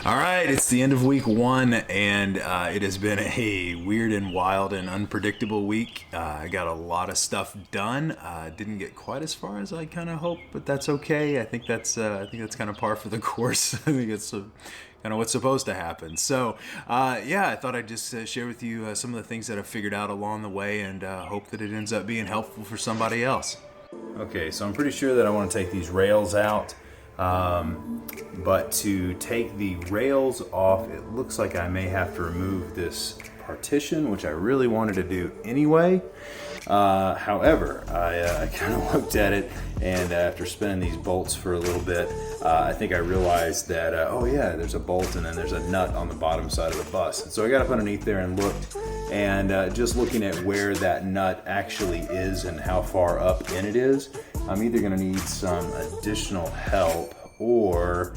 All right, it's the end of week one, and it has been a weird and wild and unpredictable week. I got a lot of stuff done. Didn't get quite as far as I kind of hoped, but that's okay. I think that's kind of par for the course. I think it's kind of what's supposed to happen. So, I thought I'd just share with you some of the things that I've figured out along the way, and hope that it ends up being helpful for somebody else. Okay, so I'm pretty sure that I want to take these rails out. But to take the rails off, it looks like I may have to remove this partition, which I really wanted to do anyway. However, I kind of looked at it, and after spinning these bolts for a little bit, I think I realized that, there's a bolt and then there's a nut on the bottom side of the bus. And so I got up underneath there and looked, and just looking at where that nut actually is and how far up in it is, I'm either going to need some additional help, or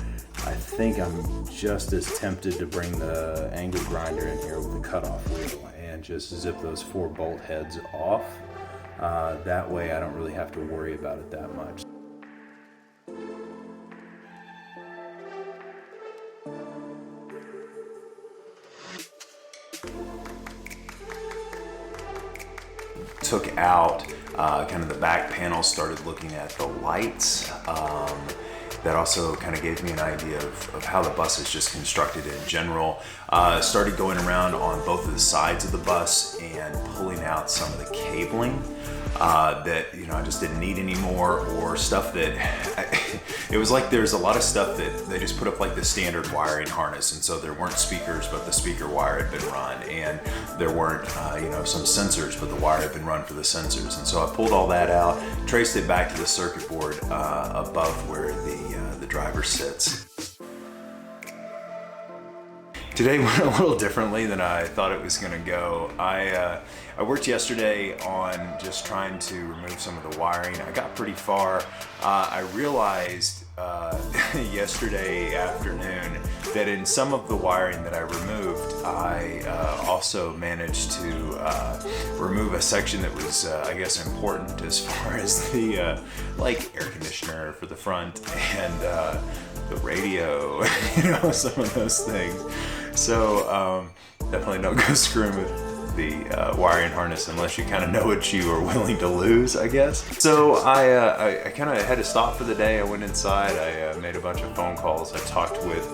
I think I'm just as tempted to bring the angle grinder in here with the cutoff wheel and just zip those 4 bolt heads off. That way I don't really have to worry about it that much. Took out kind of the back panel, started looking at the lights. That also kind of gave me an idea of how the bus is just constructed in general. Started going around on both of the sides of the bus and pulling out some of the cabling that I just didn't need anymore, or stuff that it was like there's a lot of stuff that they just put up like the standard wiring harness, and so there weren't speakers, but the speaker wire had been run, and there weren't some sensors, but the wire had been run for the sensors. And so I pulled all that out, traced it back to the circuit board above where the driver sits. Today went a little differently than I thought it was going to go. I worked yesterday on just trying to remove some of the wiring. I got pretty far. I realized yesterday afternoon that in some of the wiring that I removed, I also managed to remove a section that was, important as far as the air conditioner for the front and the radio, some of those things. So definitely don't go screwing with the wiring harness unless you kind of know what you are willing to lose, I guess. So I kind of had to stop for the day. I went inside, I made a bunch of phone calls. I talked with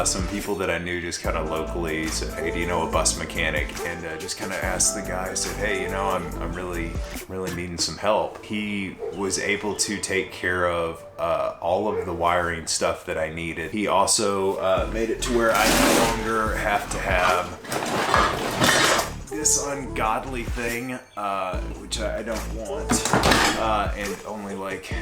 some people that I knew just kind of locally. Said, hey, do you know a bus mechanic? And just kind of asked the guy, I said, hey, I'm really needing some help. He was able to take care of all of the wiring stuff that I needed. He also made it to where I no longer have to have this ungodly thing, which I don't want, and only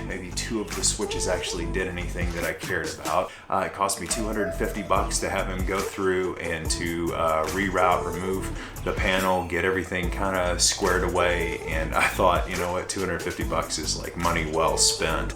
maybe 2 of the switches actually did anything that I cared about. It cost me $250 to have him go through and to reroute, remove the panel, get everything kind of squared away, and I thought, you know what, $250 is like money well spent.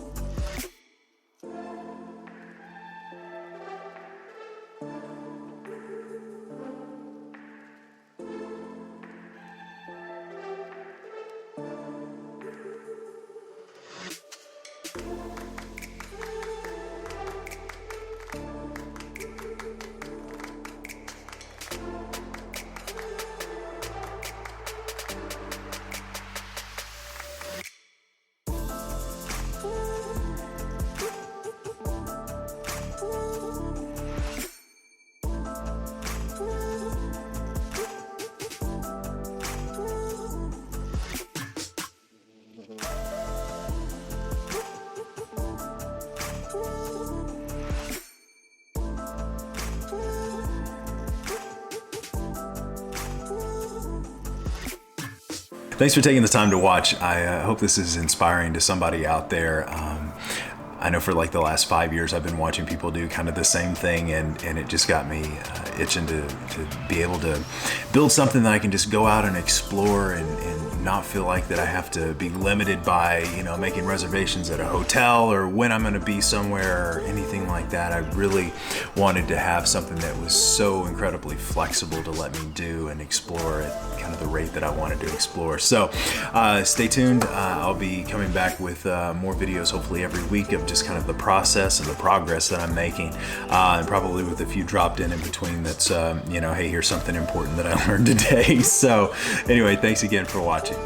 Thanks for taking the time to watch. I hope this is inspiring to somebody out there. I know for the last 5 years I've been watching people do kind of the same thing, and it just got me itching to be able to build something that I can just go out and explore and not feel like that I have to be limited by making reservations at a hotel or when I'm going to be somewhere or anything like like that. I really wanted to have something that was so incredibly flexible to let me do and explore at kind of the rate that I wanted to explore. So stay tuned. I'll be coming back with more videos hopefully every week of just kind of the process and the progress that I'm making, and probably with a few dropped in between that's, hey, here's something important that I learned today. So anyway, thanks again for watching.